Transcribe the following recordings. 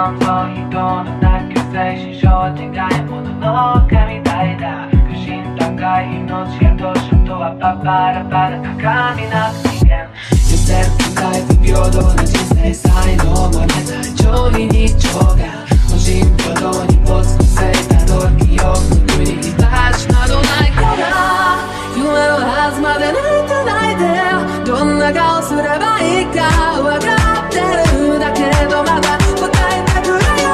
感想人のなき精神症違いものの神体だ不信高い命やどうしようとはパパラパラ高みなく人間寄せる高い不平等な人生才能もねた上位日常が無人平等に没個性たどる記憶の国に立ちなどないから夢のはずまで泣いてないでどんな顔すればいいか分かってるだけどまだ答えてくれよ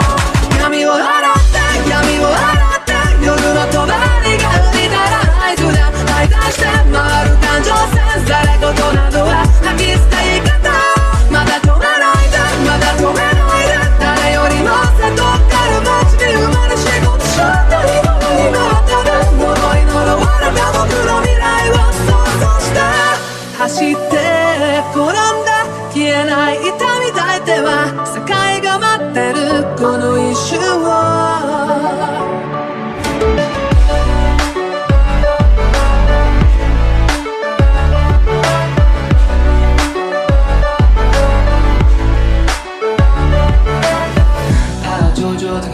闇を洗って闇を洗って夜の帳が浮いたら合図で愛出して回る感情線され事などは吐き捨て言い方まだ止めないでまだ止めないで誰よりもせとってる街に生まれ仕事しったり物になったで呪い呪われた僕の未来を想像して走って転んだ消えない痛み抱いては世界が待ってるこの一瞬を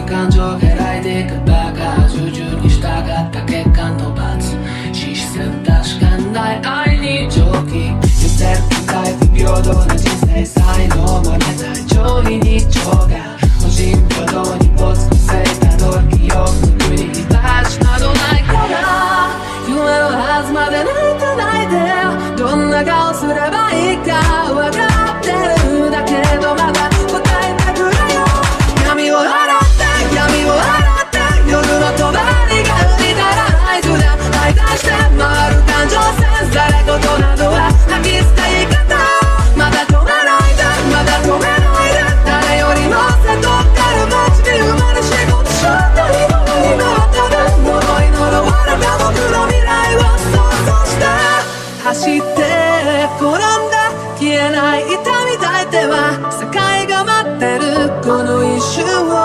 感情が開いていくバカ従々に従った血管と罰視線確かにない愛に蒸気寄せる高い不平等な人生才能もねた上位日常が無人平等に没個性たどる記憶の国に立ちなどないから夢のはずまで泣いてないでどんな顔すればいいか分かってるだけどまだ答えてくれよ闇を洗って闇を洗って夜の帳が浮いたら合図で愛出して回る感情線され事などは吐き捨て言い方まだ止めないでまだ止めないで誰よりもせとってる街に生まれ仕事しったり物になったで呪い呪われた僕の未来を想像して走って転んだ消えない痛み抱いては世界が待ってるこの一瞬を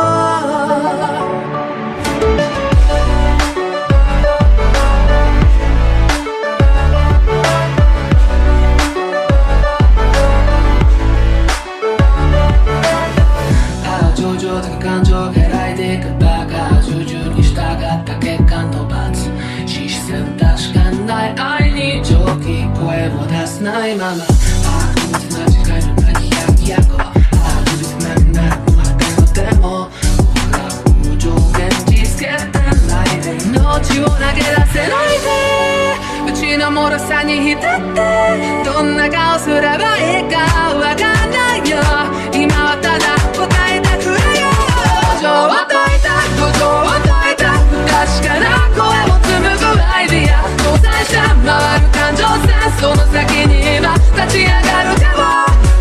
感情が開いていくバカ従々に従った血管と罰視線確かにない愛に蒸気声も出せないまま確実な違いの何やきやこ確実なくなるまでのでも僕ら無条件につけてないで命を投げ出せないでうちの脆さに浸ってどんな顔すればいいかわかんないよ今はただ答えてくれよ土壌を解いた土壌を解いた確かな声を紡ぐアイディア搭載して回る感情線その先に今立ち上がる手を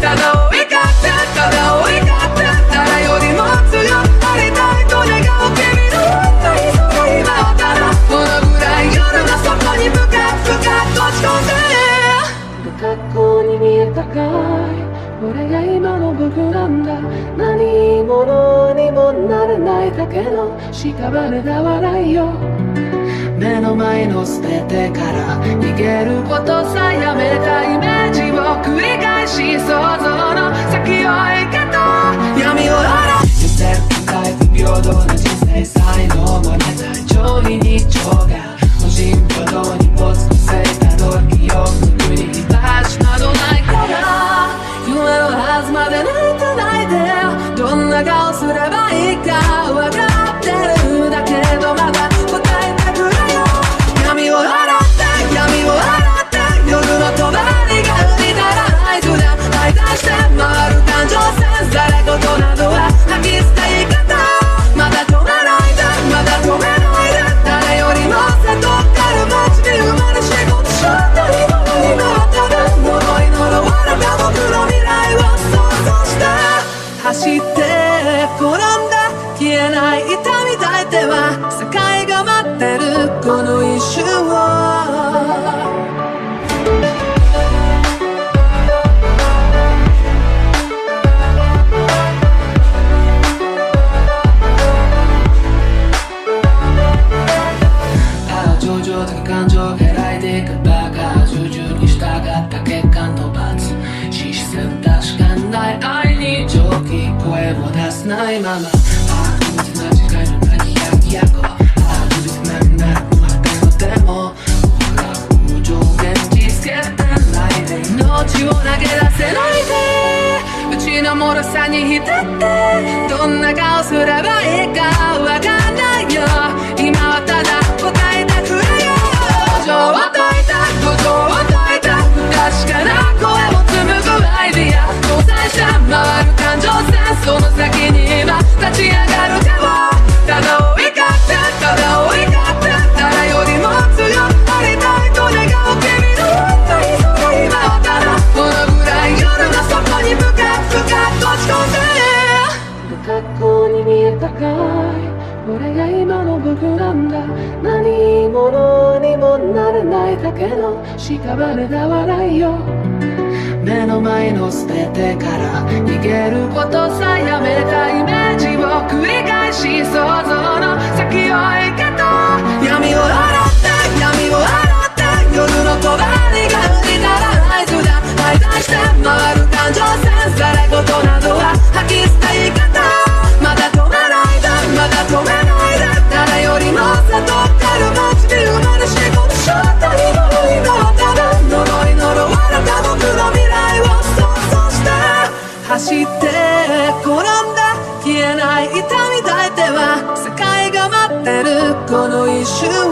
ただ追いかってただ追いかって誰よりも強くなりたいと願う君の本当にその今をただこのぐらい夜の底に深く深く落ち込んで不格好に見えたかいこれが今の僕なんだ何者にもなれないだけの屍だ笑いよ目の前の全てから逃げることさやめたイメージを繰り返し想像の先を行けと闇を洗う寄せる高い不平等な人生才能もねた上位日常が無人平等に没個性たどる記憶の国に立ちなどないから夢のはずまで泣いてないでどんな顔すればいいか分かってるだけどまだ答えてくれよ闇を洗って闇を洗って夜の帳が浮いたら合図で愛出して回る感情線され事などは吐き捨て言い方まだ止めないまま確実な時間のなき100個確実なくなるのはでも僕ら空上現実つけてないで命を投げ出せないでうちの脆さに浸ってどんな顔すればいいかわかんないよ今はただ答えてくれよ土壌を解いた土壌を解いた不確かな声を紡ぐアイディア交際して回る感情線その先に今立ち上がる手をただ追いかってただ追いかって誰よりも強くありたいと願う君の本当にそれ今はただこのぐらい夜の底に深く深く落ち込んで不格好に見えたかいこれが今の僕なんだ何者にもなれないだけの屍だ笑いよ目の前の全てから逃げることさやめたイメージを繰り返し想像の先を行けと闇を洗って闇を洗って夜の帳が打ちたら合図だ愛出して回る感情線され事などは吐き捨て言い方まだ止めないでまだ止めないで誰よりも悟ってる街で生まれしこの正体の今はただ呪い呪われた僕の未来を想像して走って転んだ消えない痛み抱いては世界が待ってるこの一瞬